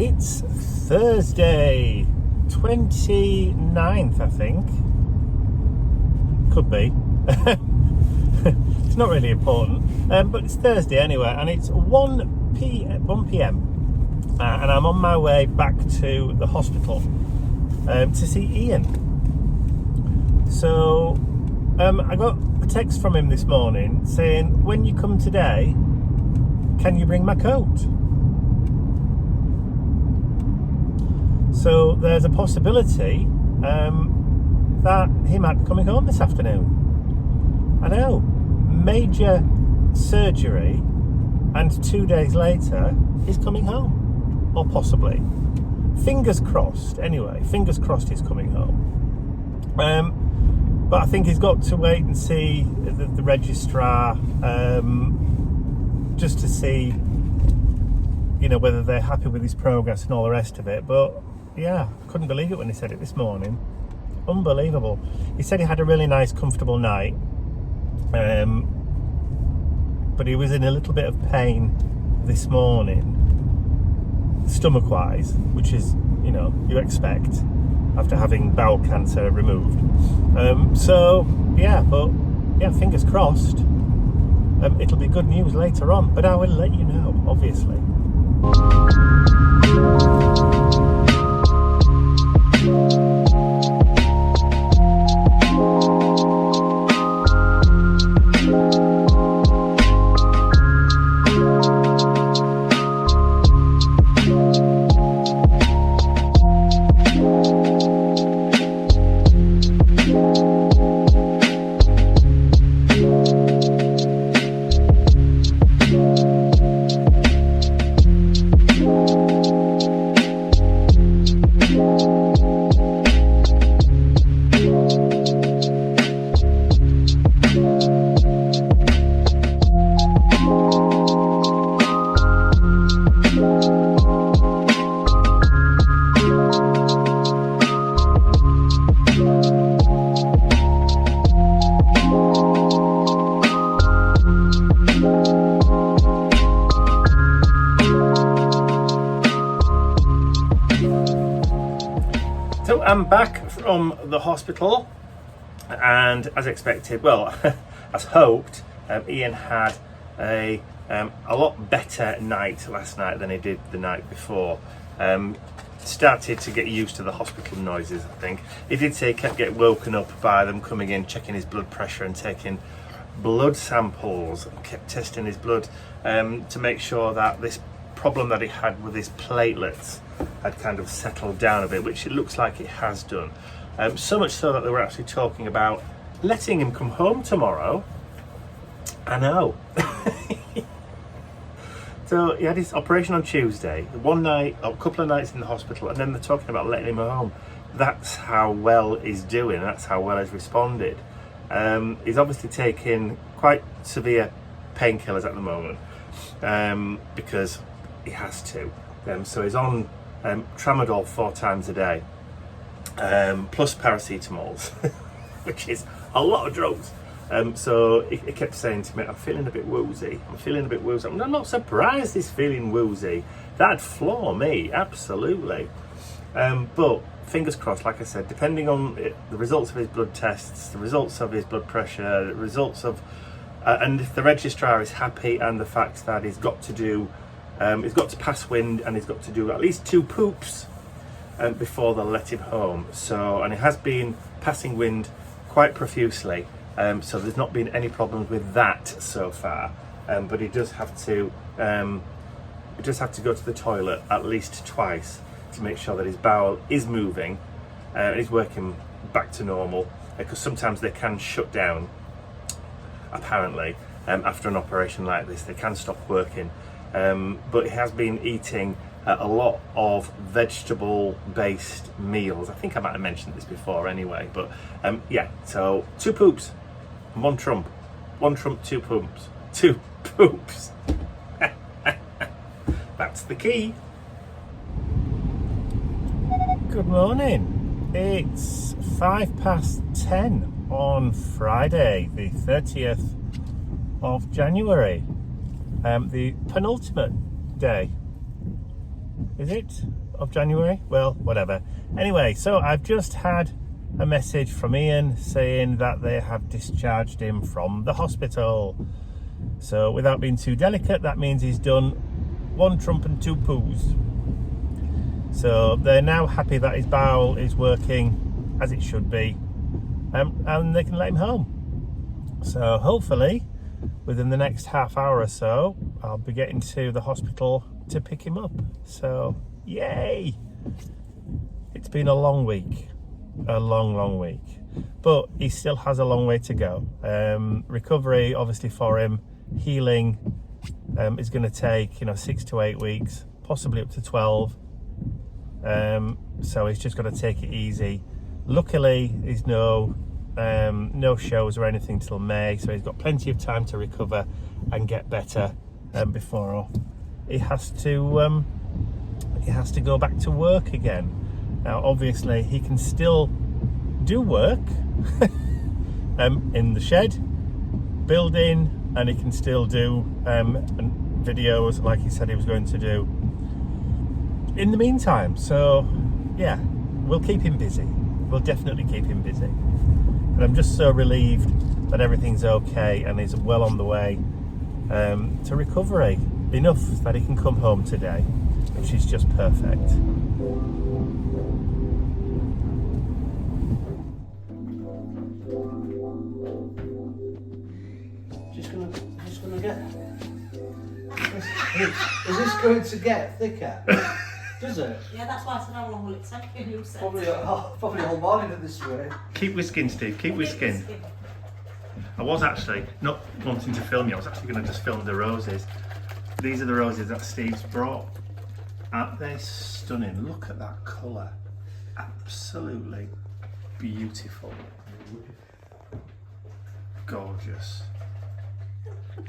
It's Thursday, 29th, I think. Could be. It's not really important, but it's Thursday anyway, and it's 1 p.m. And I'm on my way back to the hospital to see Ian. So I got a text from him this morning saying, when you come today, can you bring my coat? So there's a possibility that he might be coming home this afternoon. I know, major surgery, and 2 days later he's coming home, or possibly. Fingers crossed. Anyway, fingers crossed he's coming home. But I think he's got to wait and see the registrar, just to see, you know, whether they're happy with his progress and all the rest of it. But yeah, couldn't believe it when he said it this morning. Unbelievable. He said he had a really nice, comfortable night, but he was in a little bit of pain this morning, stomach-wise, which is, you know, you expect after having bowel cancer removed. So yeah, but yeah, fingers crossed. It'll be good news later on, but I will let you know, obviously. So I'm back from the hospital, and as expected, well, as hoped, Ian had a lot better night last night than he did the night before. Started to get used to the hospital noises, I think. He did say he kept getting woken up by them coming in, checking his blood pressure and taking blood samples, kept testing his blood to make sure that this problem that he had with his platelets had kind of settled down a bit, which it looks like it has done. So much so that they were actually talking about letting him come home tomorrow. I know. So he had his operation on Tuesday, one night, a couple of nights in the hospital, and then they're talking about letting him home. That's how well he's doing, that's how well he's responded. He's obviously taking quite severe painkillers at the moment, because he has to. So he's on tramadol 4 times a day, plus paracetamols, which is a lot of drugs. So he kept saying to me, I'm feeling a bit woozy. I'm not surprised he's feeling woozy. That'd floor me, absolutely. But fingers crossed, like I said, depending on the results of his blood tests, the results of his blood pressure, the results of, and if the registrar is happy, and the fact that he's got to pass wind, and he's got to do at least 2 poops before they'll let him home. So, and he has been passing wind quite profusely. So there's not been any problems with that so far, but he does have to go to the toilet at least twice to make sure that his bowel is moving and is working back to normal, because sometimes they can shut down, apparently, after an operation like this. They can stop working, but he has been eating a lot of vegetable-based meals. I think I might have mentioned this before anyway, but yeah, so 2 poops, 1 trump. 1 trump, 2 poops. 2 poops. That's the key. Good morning. It's 10:05 on Friday, the 30th of January, the penultimate day is it, of January? Well, whatever. Anyway, so I've just had a message from Ian saying that they have discharged him from the hospital. So without being too delicate, that means he's done 1 trump and 2 poos. So they're now happy that his bowel is working as it should be, and they can let him home. So hopefully within the next half hour or so, I'll be getting to the hospital to pick him up. So yay! It's been a long week, a long week, but he still has a long way to go. Recovery, obviously, for him, healing is going to take 6 to 8 weeks, possibly up to 12. So he's just got to take it easy. Luckily, there's no shows or anything till May, so he's got plenty of time to recover and get better before he has to go back to work again. Now, obviously, he can still do work in the shed, building, and he can still do videos like he said he was going to do in the meantime. So yeah, we'll keep him busy. We'll definitely keep him busy. And I'm just so relieved that everything's okay and he's well on the way to recovery. Enough that he can come home today, which is just perfect. Just gonna get. Is this going to get thicker? Does it? Yeah, that's why I said how long will it take you? Said. Probably all morning at this way. Keep whisking, Steve, keep whisking. I was actually not wanting to film you, I was actually going to just film the roses. These are the roses that Steve's brought. Aren't they stunning? Look at that colour. Absolutely beautiful. Gorgeous.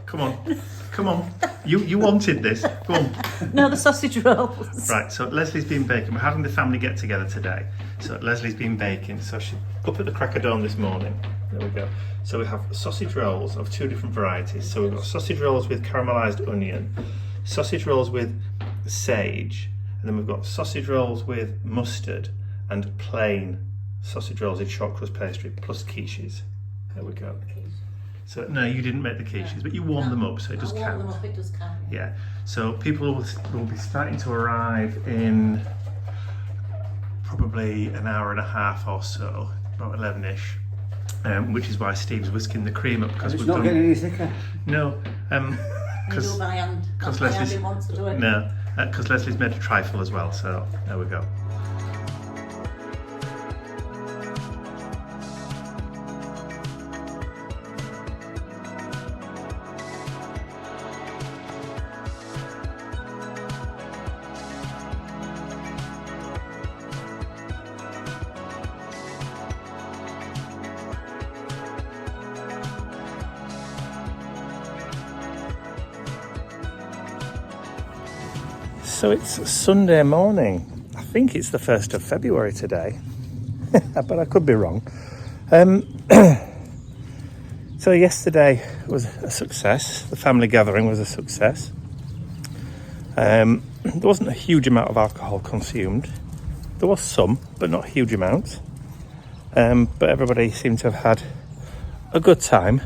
Come on. You wanted this. Go on. No, the sausage rolls. Right, so Leslie's been baking. We're having the family get together today. So Leslie's been baking. So she up at the Cracker Dome this morning. There we go. So we have sausage rolls of 2 different varieties. So we've got sausage rolls with caramelised onion, sausage rolls with sage, and then we've got sausage rolls with mustard and plain sausage rolls in short crust pastry plus quiches. There we go. So no, you didn't make the quiches, but you warmed them up, so it does count. Warm them up, it does count. Yeah. So people will be starting to arrive in probably an hour and a half or so, about 11ish. Which is why Steve's whisking the cream up, because it's not getting any thicker. No, because Leslie's didn't want to do it. No, because Leslie's made a trifle as well. So there we go. So it's Sunday morning. I think it's the 1st of February today, but I could be wrong. So yesterday was a success. The family gathering was a success. There wasn't a huge amount of alcohol consumed. There was some, but not a huge amount. But everybody seemed to have had a good time.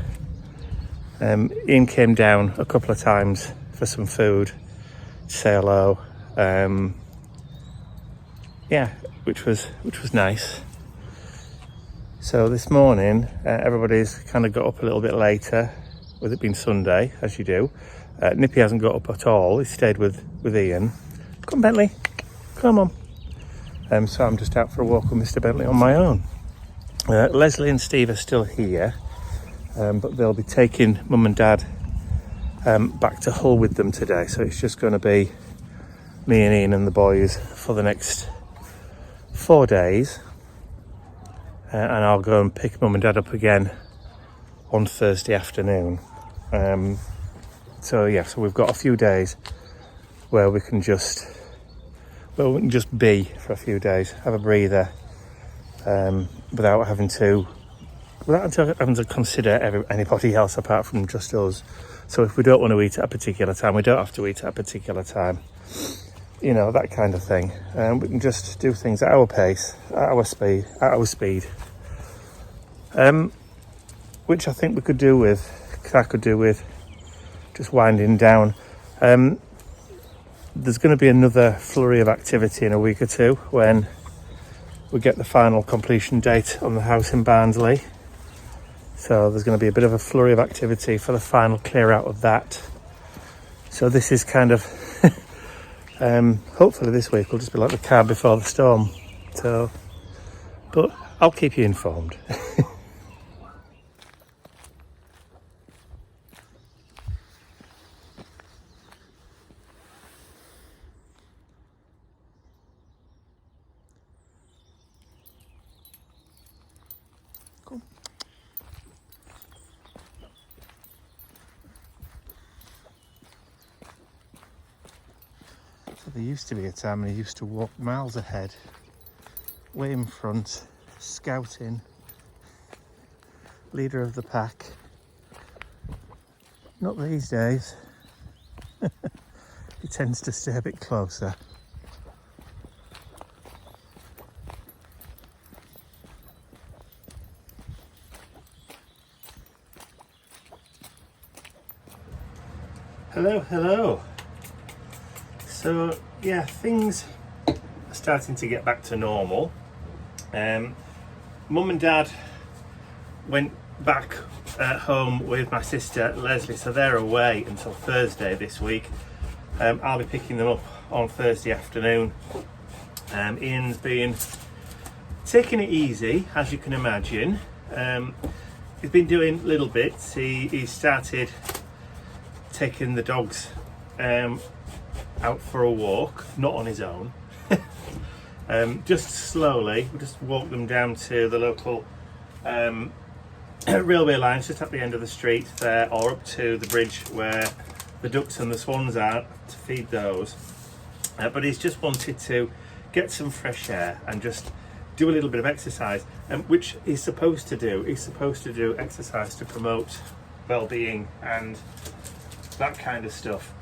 Ian came down a couple of times for some food, say hello, which was nice. So this morning everybody's kind of got up a little bit later, with it being Sunday, as you do. Nippy hasn't got up at all. He stayed with Ian. Come Bentley, come on. So I'm just out for a walk with Mr. Bentley on my own. Leslie and Steve are still here, but they'll be taking Mum and Dad back to Hull with them today. So it's just going to be me and Ian and the boys for the next 4 days. And I'll go and pick Mum and Dad up again on Thursday afternoon. So we've got a few days where we can just be for a few days, have a breather, without having to consider anybody else apart from just us. So if we don't want to eat at a particular time, we don't have to eat at a particular time. you know, that kind of thing. We can just do things at our pace, at our speed. Which I think I could do with just winding down. There's going to be another flurry of activity in a week or two when we get the final completion date on the house in Barnsley. So there's going to be a bit of a flurry of activity for the final clear out of that. So this is kind of, hopefully this week will just be like the calm before the storm. So, but I'll keep you informed. There used to be a time when he used to walk miles ahead, way in front, scouting, leader of the pack. Not these days. He tends to stay a bit closer. Hello. So yeah, things are starting to get back to normal. Mum and Dad went back home with my sister Leslie, so they're away until Thursday this week. I'll be picking them up on Thursday afternoon. Ian's been taking it easy, as you can imagine. He's been doing little bits. He started taking the dogs out for a walk, not on his own. Just slowly. We just walk them down to the local railway lines just at the end of the street there, or up to the bridge where the ducks and the swans are, to feed those. But he's just wanted to get some fresh air and just do a little bit of exercise, which he's supposed to do. He's supposed to do exercise to promote well-being and that kind of stuff.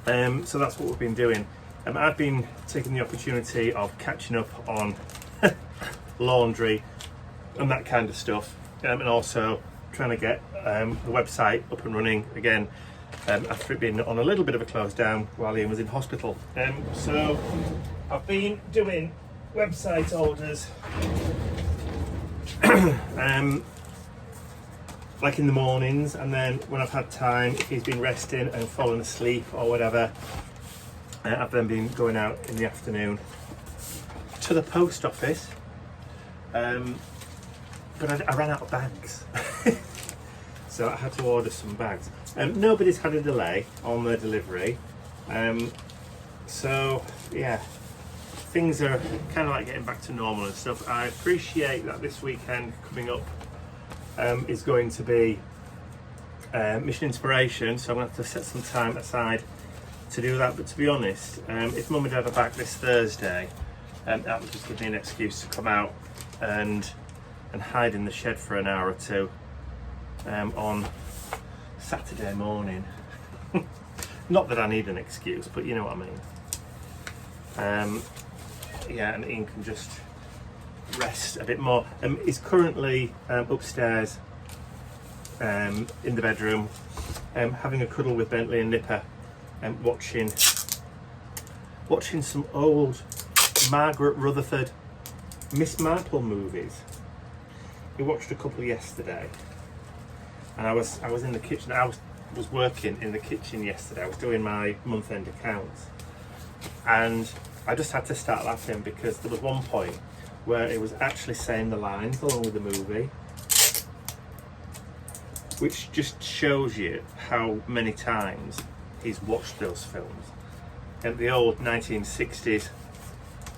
So that's what we've been doing. I've been taking the opportunity of catching up on laundry and that kind of stuff, and also trying to get the website up and running again after it being on a little bit of a close down while Ian was in hospital. So I've been doing website orders like in the mornings, and then when I've had time, if he's been resting and fallen asleep or whatever, I've then been going out in the afternoon to the post office. But I ran out of bags. So I had to order some bags. Nobody's had a delay on their delivery. So yeah, things are kind of like getting back to normal and stuff. I appreciate that this weekend coming up is going to be Mission Inspiration, so I'm going to have to set some time aside to do that. But to be honest, if Mum and Dad are back this Thursday, that would just give me an excuse to come out and hide in the shed for an hour or two on Saturday morning. Not that I need an excuse, but you know what I mean. Yeah, and Ian can just rest a bit more. He's currently upstairs in the bedroom, having a cuddle with Bentley and Nipper, and watching some old Margaret Rutherford Miss Marple movies. We watched a couple yesterday, and I was in the kitchen. I was working in the kitchen yesterday. I was doing my month-end accounts, and I just had to start laughing because there was one point where it was actually saying the lines along with the movie, which just shows you how many times he's watched those films. And the old 1960s,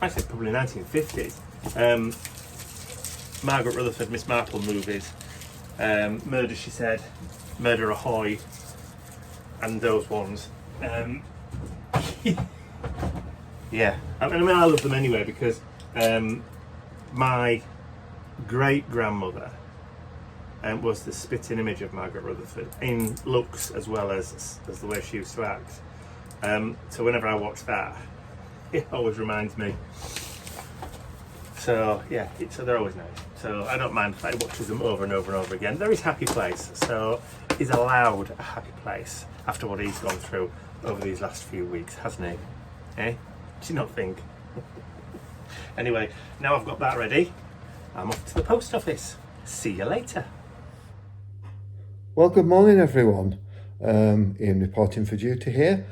actually probably 1950s, Margaret Rutherford Miss Marple movies, Murder She Said, Murder Ahoy, and those ones. Yeah, I mean I love them anyway because my great grandmother was the spitting image of Margaret Rutherford in looks as well as the way she used to act. So whenever I watch that, It always reminds me. So yeah, so they're always nice. So I don't mind if I watches them over and over and over again. They're his happy place. So he's allowed a happy place after what he's gone through over these last few weeks, hasn't he? Eh? Do you not think? Anyway, now I've got that ready, I'm off to the post office. See you later. Well, good morning, everyone. Ian reporting for duty here.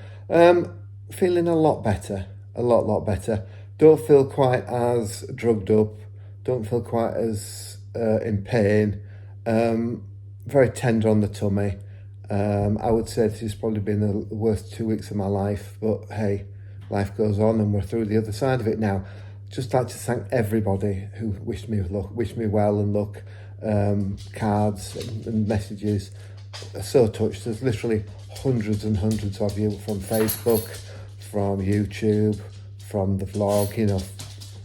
Feeling a lot better, a lot better. Don't feel quite as drugged up. Don't feel quite as in pain. Very tender on the tummy. I would say this has probably been the worst 2 weeks of my life, but hey, life goes on and we're through the other side of it now. Just like to thank everybody who wished me well and luck. Cards and messages. So touched. There's literally hundreds and hundreds of you from Facebook, from YouTube, from the vlog, you know,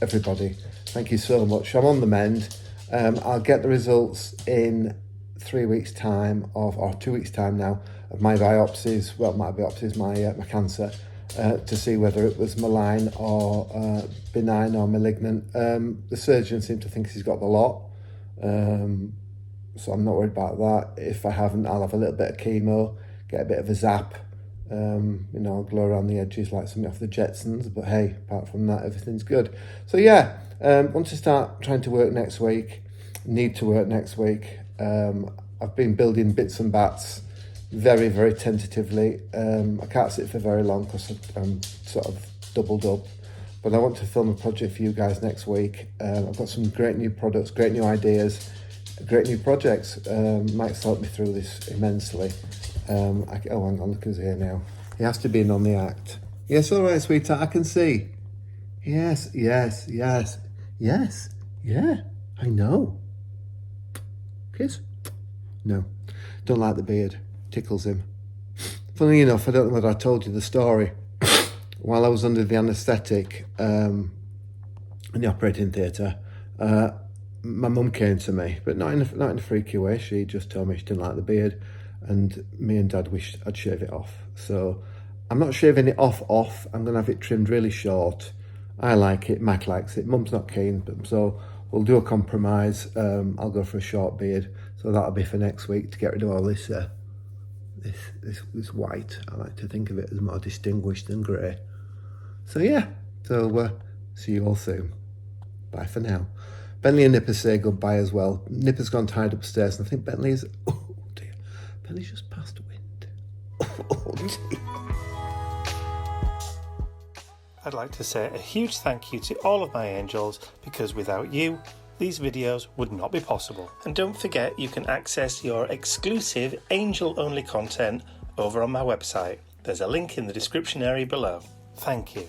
everybody. Thank you so much. I'm on the mend. I'll get the results in 3 weeks' time or 2 weeks' time now of my biopsies. Well, my biopsies, my cancer, to see whether it was malign or benign or malignant. The surgeon seemed to think he's got the lot. So I'm not worried about that. If I haven't, I'll have a little bit of chemo, get a bit of a zap, you know, I'll glow around the edges like something off the Jetsons, but hey, apart from that, everything's good. So yeah, want to start trying to work next week, need to work next week. I've been building bits and bats very tentatively. I can't sit for very long because I'm sort of doubled up, but I want to film a project for you guys next week. I've got some great new products, great new ideas, great new projects. Mike's helped me through this immensely. Oh, hang on, look who's here now. He has to be in on the act. Yes, all right, sweetheart, I can see. Yes, yeah, I know. Kiss? No, don't like the beard, tickles him. Funny enough, I don't know whether I told you the story. While I was under the anaesthetic in the operating theatre, my mum came to me, but not in a freaky way. She just told me she didn't like the beard, and me and Dad wished I'd shave it off. So I'm not shaving it off. I'm going to have it trimmed really short. I like it, Mac likes it, Mum's not keen, so we'll do a compromise. I'll go for a short beard, so that'll be for next week to get rid of all this this white. I like to think of it as more distinguished than grey. So yeah, so see you all soon. Bye for now. Bentley and Nipper say goodbye as well. Nipper's gone tied upstairs, and I think Bentley's... Oh dear, Bentley's just passed wind. Oh dear. I'd like to say a huge thank you to all of my angels, because without you, these videos would not be possible. And don't forget, you can access your exclusive angel-only content over on my website. There's a link in the description area below. Thank you.